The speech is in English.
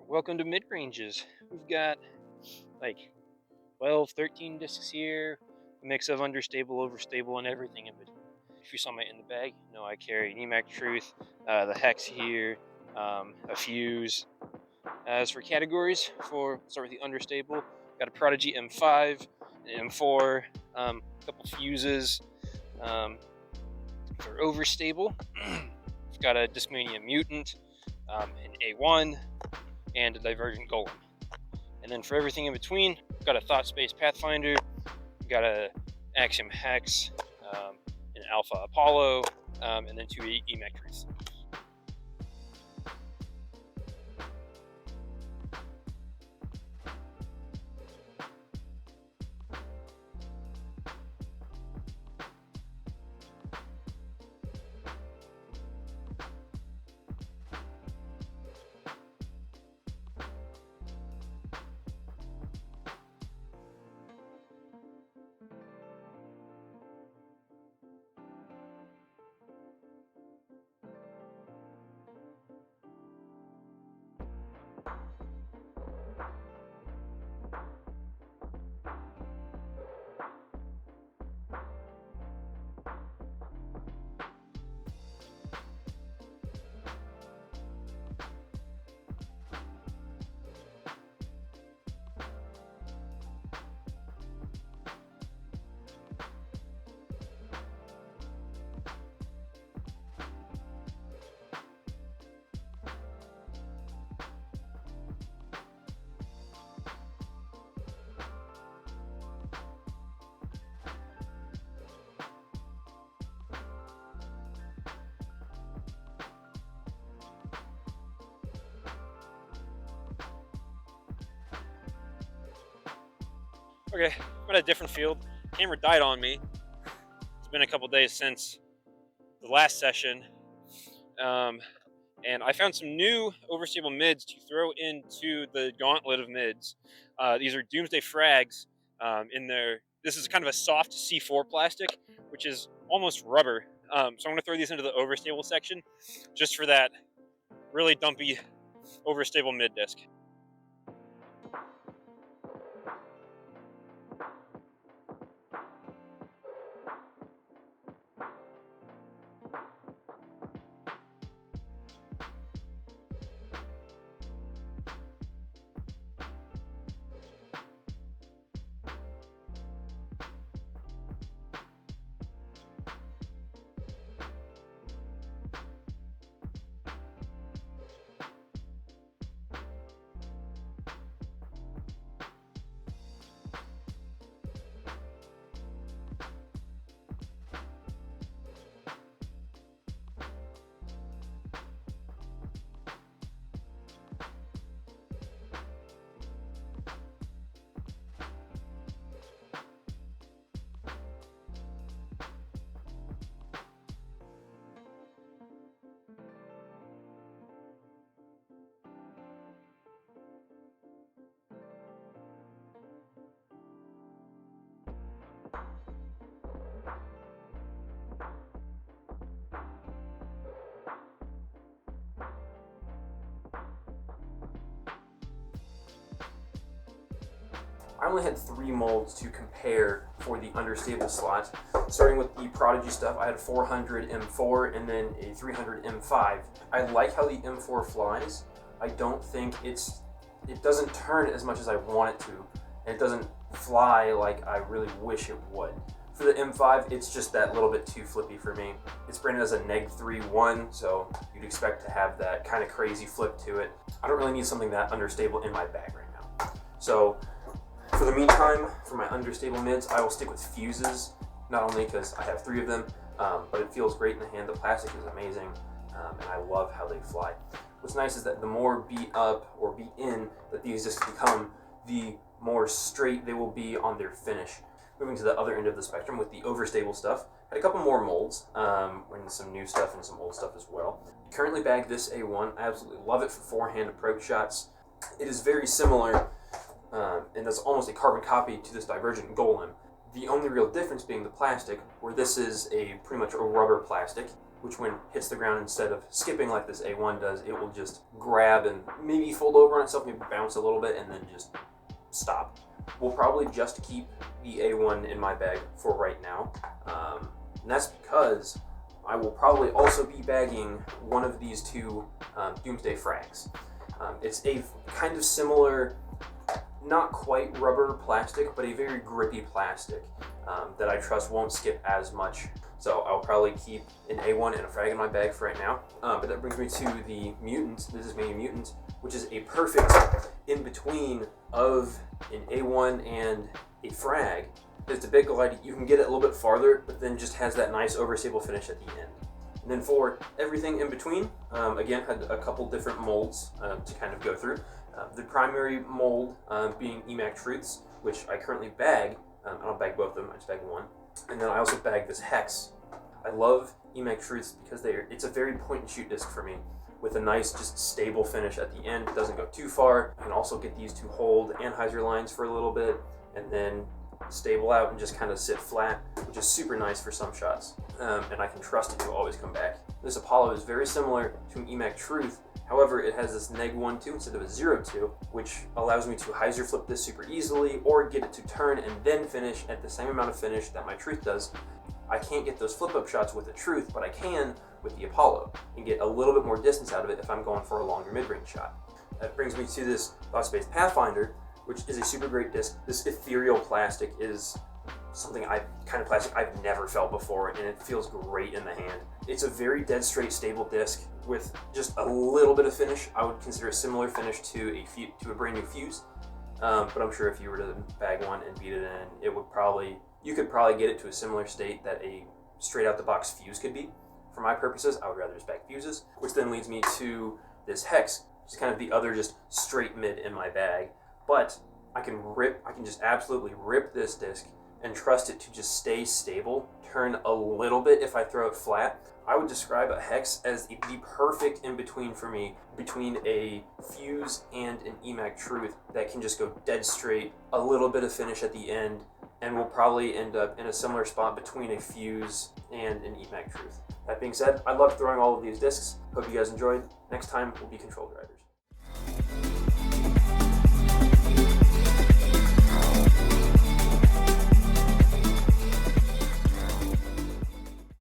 Welcome to Midranges. We've got like 12, 13 discs here, a mix of understable, overstable, and everything in between. If you saw my in the bag, you know I carry an EMAC Truth, the Hex here, a Fuse. As for categories, start with the understable, got a Prodigy M5, an M4, a couple Fuses. For overstable, we've got a Discmania Mutant, an A1, and a Divergent Golem. And then for everything in between, we've got a Thought Space Pathfinder, we've got a Axiom Hex, an Alpha Apollo, and then two EMAC Truths. Okay, I'm at a different field. Camera died on me. It's been a couple days since the last session. And I found some new overstable mids to throw into the gauntlet of mids. These are Doomsday Frags in there. This is kind of a soft C4 plastic, which is almost rubber. So I'm going to throw these into the overstable section just for that really dumpy overstable mid disc. I only had 3 molds to compare for the understable slot. Starting with the Prodigy stuff, I had a 400 M4 and then a 300 M5. I like how the M4 flies. I don't think it doesn't turn as much as I want it to, and it doesn't fly like I really wish it would. For the M5, it's just that little bit too flippy for me. It's branded as a -3-1, so you'd expect to have that kind of crazy flip to it. I don't really need something that understable in my bag right now. So for the meantime, for my understable mids, I will stick with Fuses, not only because I have 3 of them, but it feels great in the hand. The plastic is amazing, and I love how they fly. What's nice is that the more beat up or beat in that these discs become, the more straight they will be on their finish. Moving to the other end of the spectrum with the overstable stuff, had a couple more molds, and some new stuff and some old stuff as well. Currently bagged this A1, I absolutely love it for forehand approach shots. It is very similar, and that's almost a carbon copy to this Divergent Golem. The only real difference being the plastic, where this is a pretty much a rubber plastic. which when hits the ground, instead of skipping like this A1 does, it will just grab and maybe fold over on itself, maybe bounce a little bit, and then just stop. We'll probably just keep the A1 in my bag for right now, and that's because I will probably also be bagging one of these two Doomsday frags. It's a kind of similar, not quite rubber plastic, but a very grippy plastic that I trust won't skip as much. So I'll probably keep an A1 and a frag in my bag for right now. But that brings me to the Mutant. This is Mini Mutant, which is a perfect in-between of an A1 and a frag. It's a bit glide. You can get it a little bit farther, but then just has that nice overstable finish at the end. And then for everything in between, again, had a couple different molds to kind of go through. The primary mold being EMAC Truths, which I currently bag. I don't bag both of them, I just bag one. And then I also bag this Hex. I love EMAC Truths because it's a very point and shoot disc for me, with a nice, just stable finish at the end. It doesn't go too far. I can also get these to hold anhyzer lines for a little bit, and then stable out and just kind of sit flat, which is super nice for some shots. And I can trust it to always come back. This Apollo is very similar to an EMAC Truth. However, it has this -1-2 instead of a 0-2, which allows me to hyzer flip this super easily or get it to turn and then finish at the same amount of finish that my Truth does. I can't get those flip-up shots with the Truth, but I can with the Apollo and get a little bit more distance out of it if I'm going for a longer mid-range shot. That brings me to this Lost Space Pathfinder, which is a super great disc. This ethereal plastic is something plastic I've never felt before, and it feels great in the hand. It's a very dead straight stable disc with just a little bit of finish. I would consider a similar finish to a brand new fuse, but I'm sure if you were to bag one and beat it in, you could probably get it to a similar state that a straight out the box fuse could be. For my purposes, I would rather just bag fuses, which then leads me to this Hex, which is kind of the other just straight mid in my bag. But I can just absolutely rip this disc and trust it to just stay stable, turn a little bit if I throw it flat. I would describe a Hex as the perfect in-between for me, between a fuse and an EMAC Truth that can just go dead straight, a little bit of finish at the end, and will probably end up in a similar spot between a fuse and an EMAC Truth. That being said, I love throwing all of these discs. Hope you guys enjoyed. Next time will be control drivers.